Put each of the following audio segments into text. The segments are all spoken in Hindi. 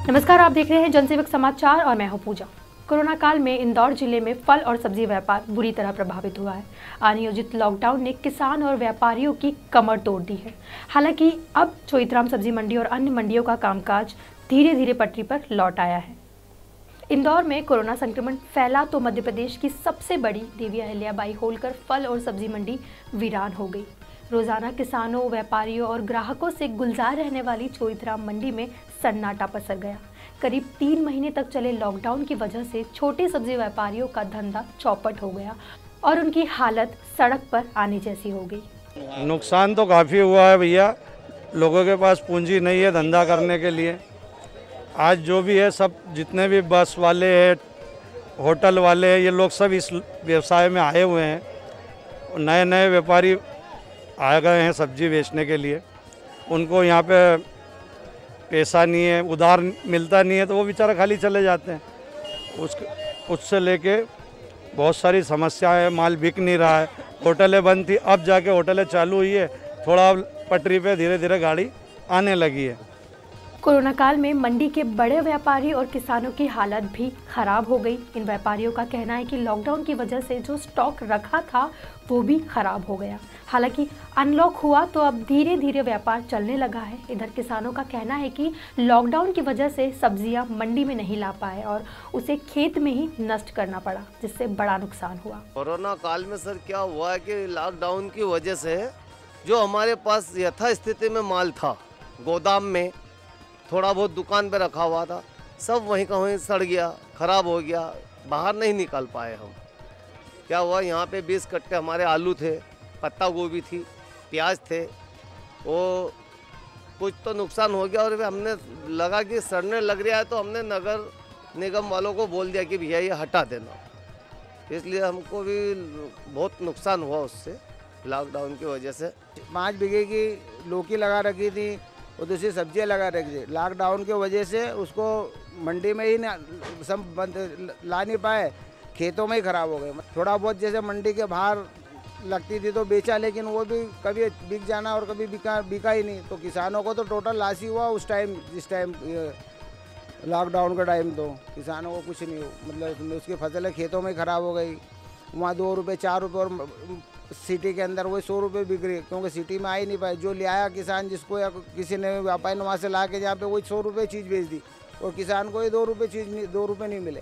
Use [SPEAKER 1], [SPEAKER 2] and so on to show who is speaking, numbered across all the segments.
[SPEAKER 1] नमस्कार, आप देख रहे हैं जनसेवक समाचार और मैं हूं पूजा। कोरोना काल में इंदौर जिले में फल और सब्जी व्यापार बुरी तरह प्रभावित हुआ है। अनियोजित लॉकडाउन ने किसान और व्यापारियों की कमर तोड़ दी है। हालांकि अब चोइथराम सब्जी मंडी और अन्य मंडियों का कामकाज धीरे धीरे पटरी पर लौट आया है। इंदौर में कोरोना संक्रमण फैला तो मध्य प्रदेश की सबसे बड़ी देवी अहिल्याबाई होलकर फल और सब्जी मंडी वीरान हो गई। रोजाना किसानों, व्यापारियों और ग्राहकों से गुलजार रहने वाली चोइथराम मंडी में सन्नाटा पसर गया। करीब 3 महीने तक चले लॉकडाउन की वजह से छोटे सब्जी व्यापारियों का धंधा चौपट हो गया और उनकी हालत सड़क पर आने जैसी हो गई।
[SPEAKER 2] नुकसान तो काफ़ी हुआ है भैया। लोगों के पास पूंजी नहीं है धंधा करने के लिए। आज जो भी है, सब जितने भी बस वाले हैं, होटल वाले हैं, ये लोग सब इस व्यवसाय में आए हुए हैं। नए नए व्यापारी आ गए हैं सब्जी बेचने के लिए। उनको यहाँ पे पैसा नहीं है, उधार मिलता नहीं है, तो वो बेचारा खाली चले जाते हैं। उससे लेके बहुत सारी समस्याएं हैं। माल बिक नहीं रहा है। होटलें बंद थी, अब जाके होटलें चालू हुई है। थोड़ा पटरी पे धीरे धीरे गाड़ी आने लगी है।
[SPEAKER 1] कोरोना काल में मंडी के बड़े व्यापारी और किसानों की हालत भी खराब हो गई। इन व्यापारियों का कहना है कि लॉकडाउन की वजह से जो स्टॉक रखा था वो भी खराब हो गया। हालांकि अनलॉक हुआ तो अब धीरे धीरे व्यापार चलने लगा है। इधर किसानों का कहना है कि लॉकडाउन की वजह से सब्जियां मंडी में नहीं ला पाए और उसे खेत में ही नष्ट करना पड़ा, जिससे बड़ा नुकसान हुआ।
[SPEAKER 3] कोरोना काल में सर क्या हुआ है कि लॉकडाउन की वजह से जो हमारे पास यथास्थिति में माल था, गोदाम में थोड़ा बहुत दुकान पे रखा हुआ था, सब वहीं का वहीं सड़ गया, खराब हो गया। बाहर नहीं निकाल पाए हम। क्या हुआ, यहाँ पे 20 कट्टे हमारे आलू थे, पत्ता गोभी थी, प्याज थे, वो कुछ तो नुकसान हो गया। और हमने लगा कि सड़ने लग रहा है, तो हमने नगर निगम वालों को बोल दिया कि भैया ये हटा देना। इसलिए हमको भी बहुत नुकसान हुआ उससे, लॉकडाउन की वजह से।
[SPEAKER 4] 5 बीघे की लौकी लगा रखी थी और दूसरी सब्जियां लगा रखी थी। लॉकडाउन की वजह से उसको मंडी में ही सब बंद ला नहीं पाए, खेतों में ही खराब हो गए। थोड़ा बहुत जैसे मंडी के बाहर लगती थी तो बेचा, लेकिन वो भी कभी बिक जाना और कभी बिका ही नहीं। तो किसानों को तो टोटल लॉस ही हुआ उस टाइम, जिस टाइम लॉकडाउन का टाइम। तो किसानों को कुछ नहीं, मतलब उसकी फसलें खेतों में खराब हो गई। वहाँ 2 रुपये 4 रुपये और सिटी के अंदर वही 100 रुपये बिक रही, क्योंकि सिटी में आ ही नहीं पाए। जो ले आया किसान, जिसको या किसी ने व्यापारी ने वहाँ से ला के जहाँ पे वही 100 रुपये चीज़ बेच दी और किसान को ये 2 रुपये नहीं मिले।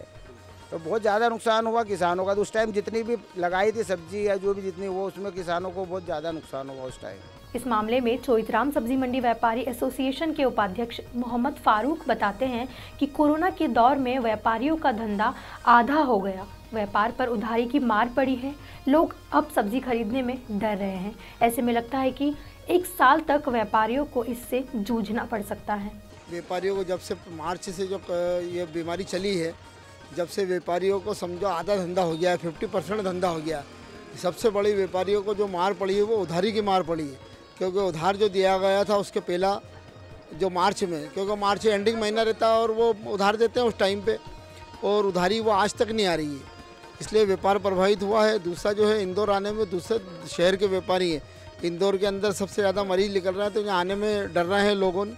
[SPEAKER 4] तो बहुत ज़्यादा नुकसान हुआ किसानों का। तो उस टाइम जितनी भी लगाई थी सब्जी या जो भी जितनी, वो उसमें किसानों को बहुत ज़्यादा नुकसान हुआ उस टाइम।
[SPEAKER 1] इस मामले में चोइथराम सब्जी मंडी व्यापारी एसोसिएशन के उपाध्यक्ष मोहम्मद फारूक बताते हैं कि कोरोना के दौर में व्यापारियों का धंधा आधा हो गया। व्यापार पर उधारी की मार पड़ी है। लोग अब सब्जी खरीदने में डर रहे हैं। ऐसे में लगता है कि 1 साल तक व्यापारियों को इससे जूझना पड़ सकता है।
[SPEAKER 5] व्यापारियों को जब से मार्च से जो ये बीमारी चली है, जब से व्यापारियों को समझो आधा धंधा हो गया है, 50% धंधा हो गया। सबसे बड़ी व्यापारियों को जो मार पड़ी है वो उधारी की मार पड़ी है, क्योंकि उधार जो दिया गया था उसके पहला जो मार्च में, क्योंकि मार्च एंडिंग महीना रहता है और वो उधार देते हैं उस टाइम पे, और उधारी वो आज तक नहीं आ रही है। इसलिए व्यापार प्रभावित हुआ है। दूसरा जो है, इंदौर आने में दूसरे शहर के व्यापारी हैं, इंदौर के अंदर सबसे ज़्यादा मरीज निकल रहे हैं, तो यहाँ आने में डर रहे हैं लोगों ने।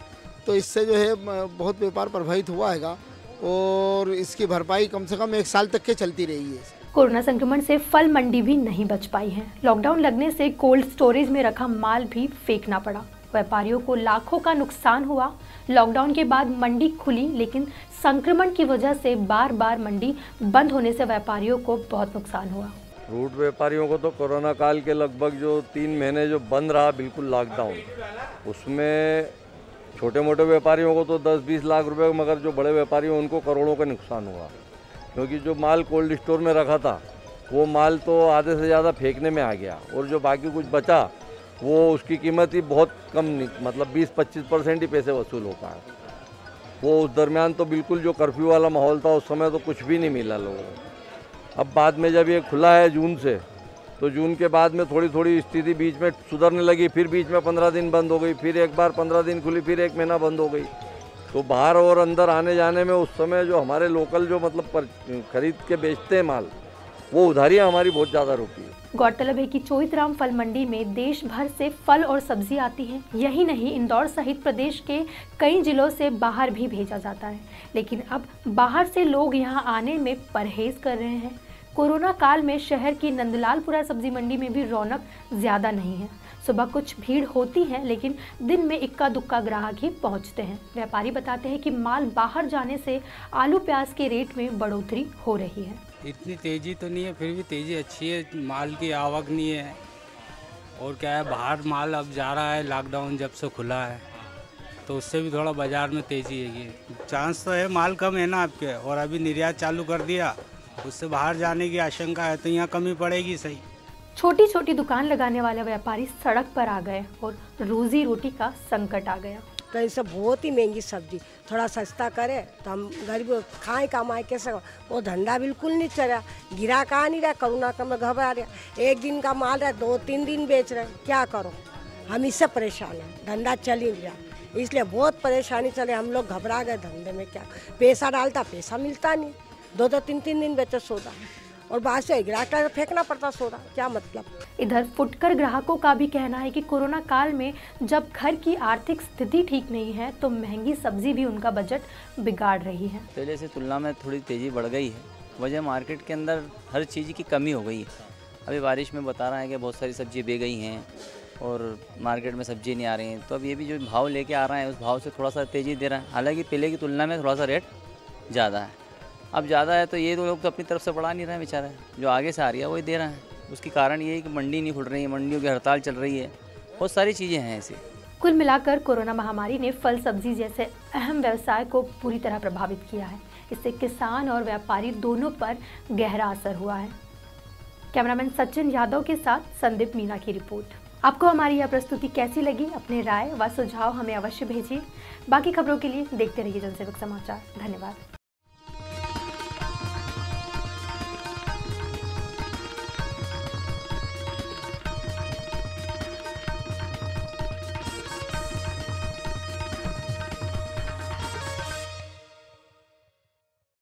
[SPEAKER 5] तो इससे जो है बहुत व्यापार प्रभावित हुआ हैगा और इसकी भरपाई कम से कम 1 साल तक के चलती रही है।
[SPEAKER 1] कोरोना संक्रमण से फल मंडी भी नहीं बच पाई है। लॉकडाउन लगने से कोल्ड स्टोरेज में रखा माल भी फेंकना पड़ा। व्यापारियों को लाखों का नुकसान हुआ। लॉकडाउन के बाद मंडी खुली, लेकिन संक्रमण की वजह से बार बार मंडी बंद होने से व्यापारियों को बहुत नुकसान हुआ।
[SPEAKER 6] फ्रूट व्यापारियों को तो कोरोना काल के लगभग जो 3 महीने जो बंद रहा बिल्कुल लॉकडाउन, उसमें छोटे मोटे व्यापारियों को तो 10-20 लाख रुपए, मगर जो बड़े व्यापारी हैं उनको करोड़ों का नुकसान हुआ। क्योंकि जो माल कोल्ड स्टोर में रखा था वो माल तो आधे से ज़्यादा फेंकने में आ गया, और जो बाकी कुछ बचा वो उसकी कीमत ही बहुत कम, मतलब 20-25% ही पैसे वसूल हो पाए। वो उस दरमियान तो बिल्कुल जो कर्फ्यू वाला माहौल था उस समय तो कुछ भी नहीं मिला लोगों को। अब बाद में जब ये खुला है जून से, तो जून के बाद में थोड़ी थोड़ी स्थिति बीच में सुधरने लगी, फिर बीच में 15 दिन बंद हो गई, फिर एक बार 15 दिन खुली, फिर 1 महीना बंद हो गई। तो बाहर और अंदर आने जाने में उस समय जो हमारे लोकल जो मतलब खरीद के बेचते हैं माल, वो उधारियाँ हमारी बहुत ज़्यादा रुकी है।
[SPEAKER 1] गौरतलब है कि चोइथराम फल मंडी में देश भर से फल और सब्जी आती हैं। यही नहीं, इंदौर सहित प्रदेश के कई जिलों से बाहर भी भेजा जाता है, लेकिन अब बाहर से लोग यहां आने में परहेज कर रहे हैं। कोरोना काल में शहर की नंदलालपुरा सब्जी मंडी में भी रौनक ज्यादा नहीं है। सुबह कुछ भीड़ होती है, लेकिन दिन में इक्का दुक्का ग्राहक ही पहुंचते हैं। व्यापारी बताते हैं कि माल बाहर जाने से आलू प्याज के रेट में बढ़ोतरी हो रही है।
[SPEAKER 7] इतनी तेज़ी तो नहीं है, फिर भी तेज़ी अच्छी है। माल की आवक नहीं है, और क्या है, बाहर माल अब जा रहा है। लॉकडाउन जब से खुला है तो उससे भी थोड़ा बाज़ार में तेज़ी है। ये चांस तो है, माल कम है ना आपके, और अभी निर्यात चालू कर दिया, उससे बाहर जाने की आशंका है, तो यहाँ कमी पड़ेगी। सही
[SPEAKER 1] छोटी छोटी दुकान लगाने वाले व्यापारी सड़क पर आ गए और रोजी रोटी का संकट आ गया।
[SPEAKER 8] कहीं से बहुत ही महंगी सब्जी, थोड़ा सस्ता करे तो हम गरीब खाएं कमाए कैसे। वो धंधा बिल्कुल नहीं चल रहा, गिरा कहाँ नहीं रहा। कोरोना का में घबरा रहा, एक दिन का माल है 2-3 दिन बेच रहे, क्या करो। हम इससे परेशान हैं, धंधा चल ही नहीं रहा, इसलिए बहुत परेशानी चले। हम लोग घबरा गए धंधे में। क्या पैसा डालता, पैसा मिलता नहीं, 2-3 दिन बेचे सौदा, और बाद से ग्राहक फेंकना पड़ता सोडा, क्या मतलब।
[SPEAKER 1] इधर फुटकर ग्राहकों का भी कहना है कि कोरोना काल में जब घर की आर्थिक स्थिति ठीक नहीं है तो महंगी सब्जी भी उनका बजट बिगाड़ रही है।
[SPEAKER 9] पहले से तुलना में थोड़ी तेज़ी बढ़ गई है। वजह मार्केट के अंदर हर चीज़ की कमी हो गई है। अभी बारिश में बता रहा है कि बहुत सारी सब्जी बह गई हैं और मार्केट में सब्जी नहीं आ रही हैं, तो अब ये भी जो भाव लेके आ रहा है उस भाव से थोड़ा सा तेज़ी दे रहा है। हालाँकि पहले की तुलना में थोड़ा सा रेट ज़्यादा है। अब ज़्यादा है तो ये तो लोग तो अपनी तरफ से बढ़ा नहीं रहे हैं बेचारे, जो आगे से आ रही है वही दे रहे हैं। उसकी कारण ये है कि मंडी नहीं खुल रही है, मंडियों की हड़ताल चल रही है, बहुत सारी चीज़ें हैं ऐसी।
[SPEAKER 1] कुल मिलाकर कोरोना महामारी ने फल सब्जी जैसे अहम व्यवसाय को पूरी तरह प्रभावित किया है। इससे किसान और व्यापारी दोनों पर गहरा असर हुआ है। कैमरामैन सचिन यादव के साथ संदीप मीना की रिपोर्ट। आपको हमारी यह प्रस्तुति कैसी लगी? अपने राय व सुझाव हमें अवश्य भेजिए। बाकी खबरों के लिए देखते रहिए जनसेवक समाचार। धन्यवाद।